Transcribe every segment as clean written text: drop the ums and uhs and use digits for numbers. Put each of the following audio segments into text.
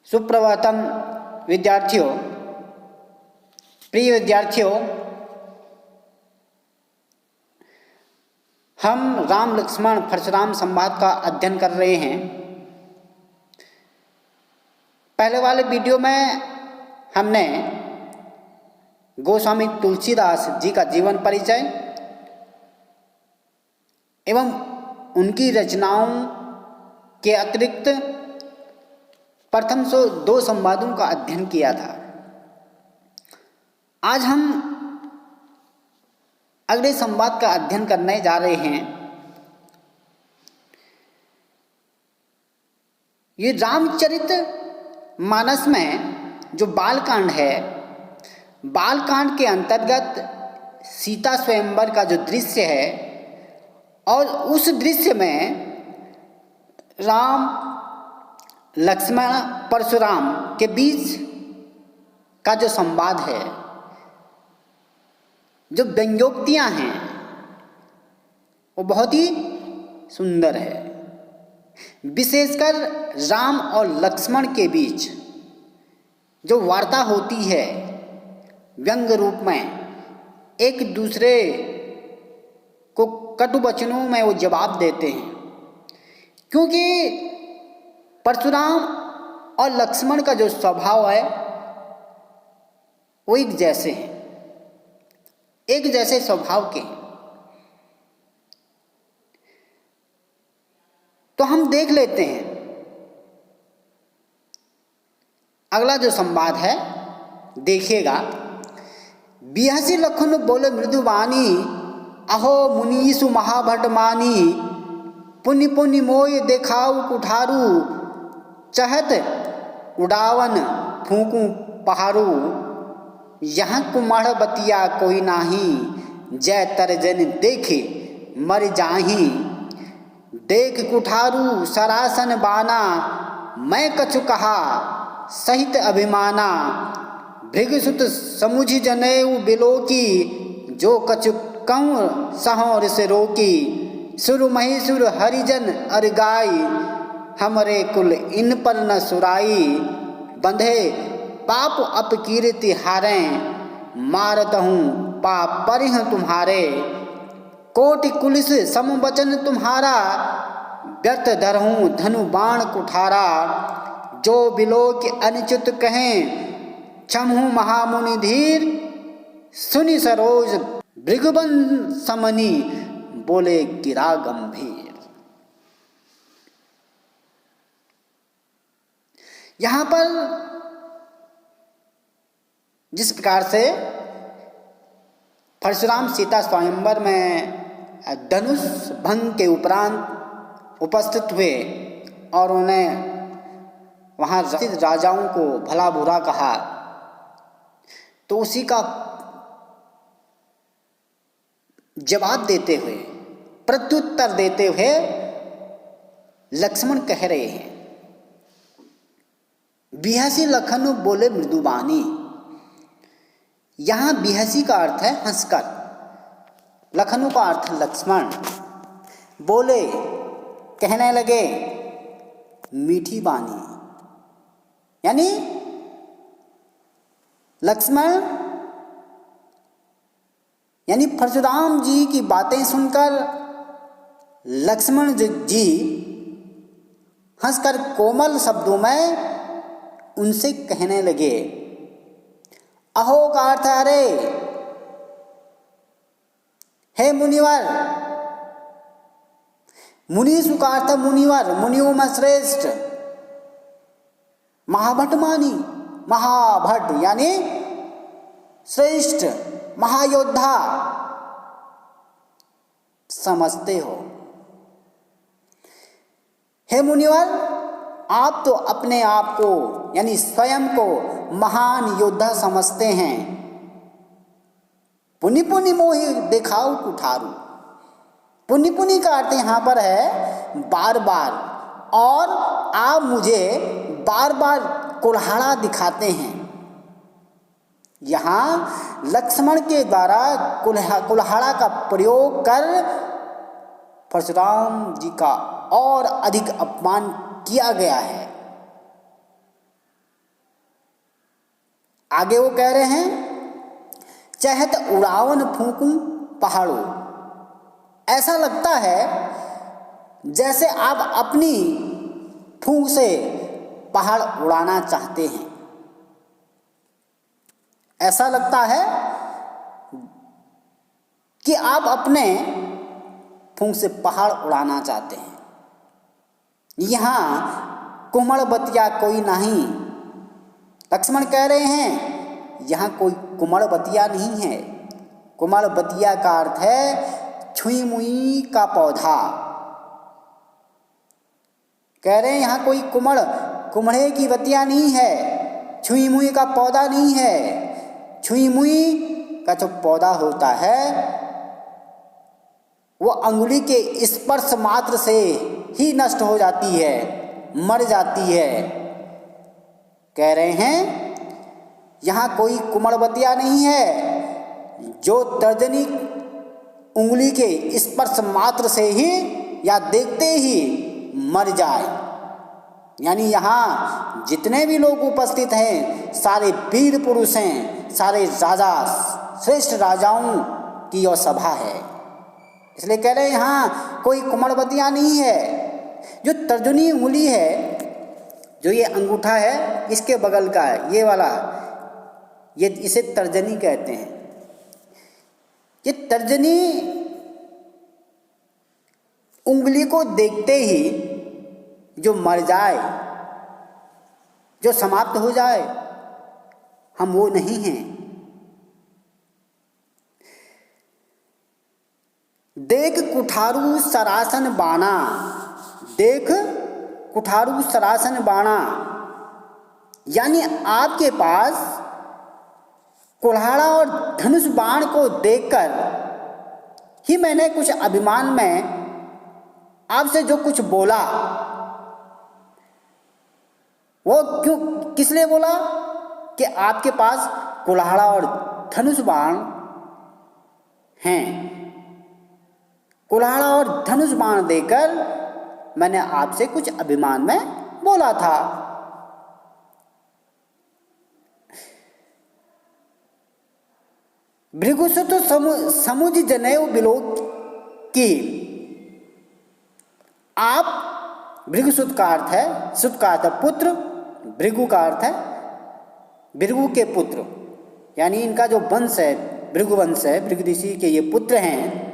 सुप्रभातम विद्यार्थियों, प्रिय विद्यार्थियों, हम राम लक्ष्मण परशुराम संवाद का अध्ययन कर रहे हैं। पहले वाले वीडियो में हमने गोस्वामी तुलसीदास जी का जीवन परिचय एवं उनकी रचनाओं के अतिरिक्त प्रथम 2 संवादों का अध्ययन किया था। आज हम अगले संवाद का अध्ययन करने जा रहे हैं। ये रामचरित मानस में जो बालकांड है, बालकांड के अंतर्गत सीता स्वयंवर का जो दृश्य है और उस दृश्य में राम लक्ष्मण परशुराम के बीच का जो संवाद है, जो व्यंग्योक्तियाँ हैं, वो बहुत ही सुंदर है। विशेषकर राम और लक्ष्मण के बीच जो वार्ता होती है व्यंग्य रूप में, एक दूसरे को कटु वचनों में वो जवाब देते हैं, क्योंकि परशुराम और लक्ष्मण का जो स्वभाव है वो एक जैसे हैं, एक जैसे स्वभाव के हैं। तो हम देख लेते हैं अगला जो संवाद है, देखिएगा। बिहसी लखन बोले मृदुवानी, अहो मुनीसु महाभट मानी, पुण्य पुण्य मोय देखाऊ कुठारू, चहत उड़ावन फूकू पहाड़ू, यहाँ कुम्हाड़ बतिया कोई नाही, जय तरजन देखे मर जाही, देख कुठारू सरासन बाना, मैं कछु कहा सहित अभिमाना, भृगसुत समुझ जनेऊ बिलोकी, जो कछु कहूँ सहों से रोकी, सुर महिसुर हरिजन अरगाई, हमरे कुल इन पर न सुराई, बंधे पाप अपकीर्ति हारें, मारत हूँ पाप परिह तुम्हारे, कोटि कुलिस समवचन तुम्हारा, व्यर्थ धरहूँ धनु बाण कुठारा, जो बिलोक अनुचित कहें क्षमहूँ महामुनि धीर, सुनि सरोज भृगुबन समनि, बोले गिरा गंभीर। यहाँ पर जिस प्रकार से परशुराम सीता स्वयंवर में धनुष भंग के उपरांत उपस्थित हुए और उन्हें वहाँ राजाओं को भला बुरा कहा, तो उसी का जवाब देते हुए, प्रत्युत्तर देते हुए लक्ष्मण कह रहे हैं, बिहसी लखन बोले मृदुबानी। यहाँ बिहसी का अर्थ है हंसकर, लखनऊ का अर्थ लक्ष्मण, बोले कहने लगे मीठी बानी, यानी लक्ष्मण यानी परशुराम जी की बातें सुनकर लक्ष्मण जी हंसकर कोमल शब्दों में उनसे कहने लगे। अहो का अर्थ है अरे, हे मुनिवर, मुनीसु का अर्थ मुनिवर, मुनियों में श्रेष्ठ, महाभट मानी, महाभट यानी श्रेष्ठ महायोद्धा समझते हो। हे मुनिवर, आप तो अपने आप को यानी स्वयं को महान योद्धा समझते हैं। पुनि पुनि मोहि देखाऊ कुठारू, पुनि पुनि का अर्थ यहाँ पर है बार बार, और आप मुझे बार बार कुल्हाड़ा दिखाते हैं। यहाँ लक्ष्मण के द्वारा कुल्हाड़ा का प्रयोग कर परशुराम जी का और अधिक अपमान किया गया है। आगे वो कह रहे हैं, चहत उड़ावन फूकूं पहाड़ों। ऐसा लगता है जैसे आप अपनी फूंक से पहाड़ उड़ाना चाहते हैं। ऐसा लगता है कि आप अपने फूंक से पहाड़ उड़ाना चाहते हैं। यहाँ कुमड़बतिया कोई नहीं। लक्ष्मण कह रहे हैं यहाँ कोई कुमड़बतिया नहीं है। कुमड़बतिया का अर्थ है छुई मुई का पौधा। कह रहे हैं यहाँ कोई कुम्हड़े की बतिया नहीं है, छुई मुई का पौधा नहीं है। छुई मुई का जो पौधा होता है वो अंगुली के स्पर्श मात्र से ही नष्ट हो जाती है, मर जाती है। कह रहे हैं यहाँ कोई कुमड़बतिया नहीं है जो तर्जनी उंगली के स्पर्श मात्र से ही या देखते ही मर जाए। यानी यहाँ जितने भी लोग उपस्थित हैं सारे वीर पुरुष हैं, सारे राजा, श्रेष्ठ राजाओं की यह सभा है। इसलिए कह रहे हैं यहाँ कोई कुमड़बतिया नहीं है। जो तर्जनी उंगली है, जो ये अंगूठा है इसके बगल का है, ये वाला, ये इसे तर्जनी कहते हैं। ये तर्जनी उंगली को देखते ही जो मर जाए, जो समाप्त हो जाए, हम वो नहीं हैं। देख कुठारू सरासन बाणा, देख कुठारू सरासन बाणा, यानी आपके पास कुल्हाड़ा और धनुष बाण को देखकर ही मैंने कुछ अभिमान में आपसे जो कुछ बोला, वो क्यों, किस लिए बोला कि आपके पास कुल्हाड़ा और धनुष बाण हैं। कुल्हाड़ा और धनुष बाण देकर मैंने आपसे कुछ अभिमान में बोला था। भृगुसुत समुझ जनेऊ बिलोक की। आप, भृगुसुत का अर्थ है, सुत का अर्थ है पुत्र, भृगु का अर्थ है भृगु के पुत्र, यानी इनका जो वंश है भृगुवंश है, भृगु ऋषि के ये पुत्र हैं,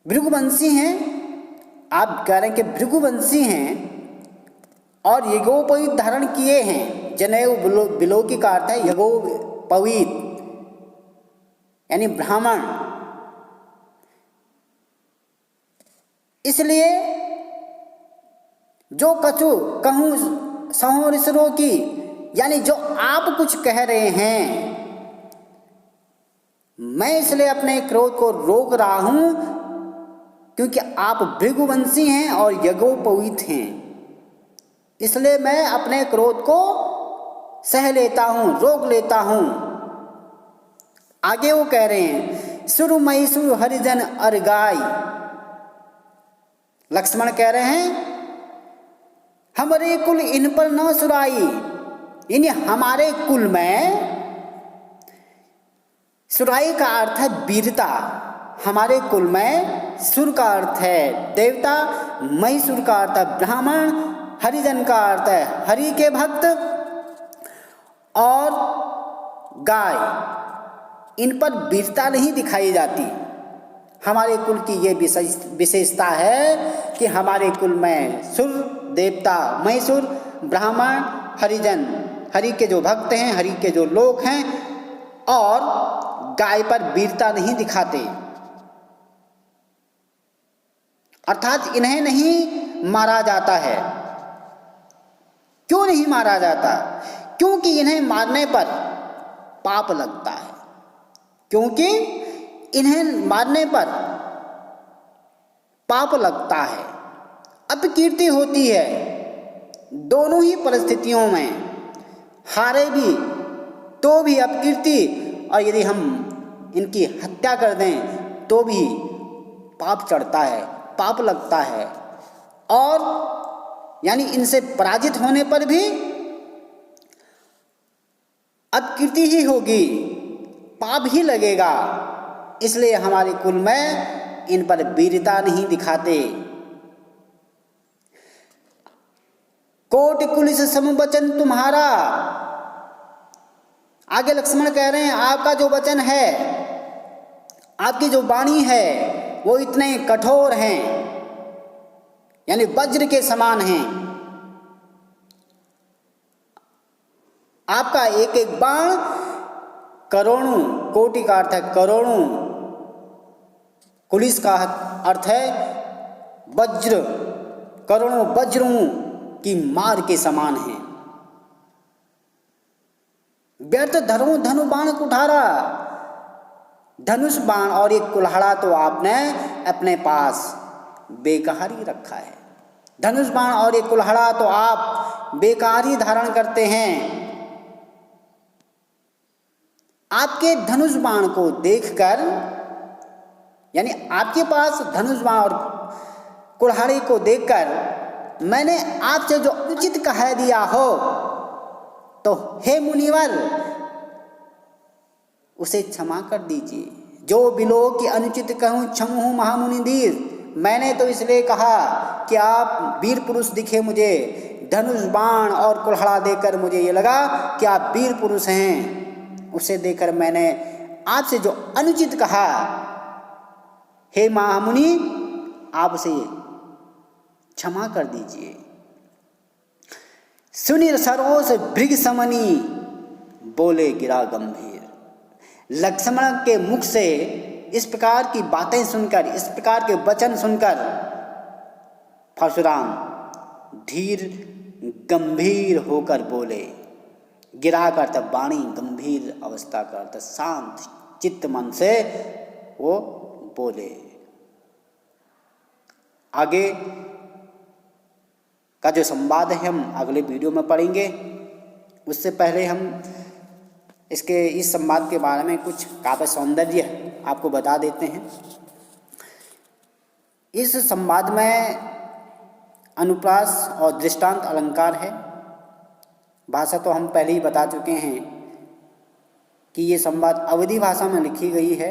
भृगुवंशी हैं। आप कह रहे हैं कि भृगुवंशी हैं और यज्ञोपवीत धारण किए हैं। जनेऊ बिलोकी का अर्थ है यज्ञोपवीत, यानी ब्राह्मण। इसलिए जो कछु कहूँ सहो ऋषरों की, यानी जो आप कुछ कह रहे हैं, मैं इसलिए अपने क्रोध को रोक रहा हूं क्योंकि आप भृगुवंशी हैं और यज्ञोपवीत हैं। इसलिए मैं अपने क्रोध को सह लेता हूं, रोक लेता हूं। आगे वो कह रहे हैं सुरु मैसुर हरिजन अरगाई। लक्ष्मण कह रहे हैं हमारे कुल इन पर न सुराई, यानी हमारे कुल में, सुराई का अर्थ है वीरता। हमारे कुल में सुर का अर्थ है देवता, मैसुर का अर्थ है ब्राह्मण, हरिजन का अर्थ है हरि के भक्त, और गाय, इन पर वीरता नहीं दिखाई जाती। हमारे कुल की ये विशेषता है कि हमारे कुल में सुर, देवता, मैसुर, ब्राह्मण, हरिजन, हरि के जो भक्त हैं, हरि के जो लोग हैं, और गाय पर वीरता नहीं दिखाते। अर्थात इन्हें नहीं मारा जाता है। क्यों नहीं मारा जाता? क्योंकि इन्हें मारने पर पाप लगता है। क्योंकि इन्हें मारने पर पाप लगता है, अपकीर्ति होती है। दोनों ही परिस्थितियों में हारे भी तो भी अपकीर्ति, और यदि हम इनकी हत्या कर दें तो भी पाप चढ़ता है, पाप लगता है। और यानी इनसे पराजित होने पर भी अपकीर्ति ही होगी, पाप ही लगेगा। इसलिए हमारे कुल में इन पर वीरता नहीं दिखाते। कोट कुलिस समवचन तुम्हारा, आगे लक्ष्मण कह रहे हैं आपका जो वचन है, आपकी जो वाणी है वो इतने कठोर हैं, यानी वज्र के समान हैं। आपका एक एक बाण करोड़ों, कोटि का अर्थ है करोड़ों, कुलिस का अर्थ है वज्र, करोड़ों वज्रों की मार के समान है। व्यर्थ धनु बाण कुठारा, धनुष बाण और एक कुल्हाड़ा तो आपने अपने पास बेकार ही रखा है। धनुष बाण और एक कुल्हाड़ा तो आप बेकार ही धारण करते हैं। आपके धनुष बाण को देखकर, यानी आपके पास धनुष बाण और कुल्हाड़ी को देखकर मैंने आपसे जो उचित कह दिया हो, तो हे मुनिवर उसे क्षमा कर दीजिए। जो बिलो की अनुचित कहूँ क्षमहूँ महामुनि धीर, मैंने तो इसलिए कहा कि आप वीर पुरुष दिखे मुझे, धनुष बाण और कुल्हाड़ा देकर मुझे ये लगा कि आप वीर पुरुष हैं। उसे देखकर मैंने आपसे जो अनुचित कहा, हे महामुनि आप उसे क्षमा कर दीजिए। सुनील सरोस भृग समनी, बोले गिरा गंभीर। लक्ष्मण के मुख से इस प्रकार की बातें सुनकर, इस प्रकार के वचन सुनकर परशुराम धीर गंभीर होकर बोले। गिरा का अर्थ वाणी, गंभीर अवस्था का अर्थ शांत चित्त मन से वो बोले। आगे का जो संवाद है हम अगले वीडियो में पढ़ेंगे। उससे पहले हम इस संवाद के बारे में कुछ काव्य सौंदर्य आपको बता देते हैं। इस संवाद में अनुप्रास और दृष्टांत अलंकार है। भाषा तो हम पहले ही बता चुके हैं कि ये संवाद अवधी भाषा में लिखी गई है,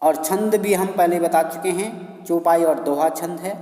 और छंद भी हम पहले बता चुके हैं, चौपाई और दोहा छंद है।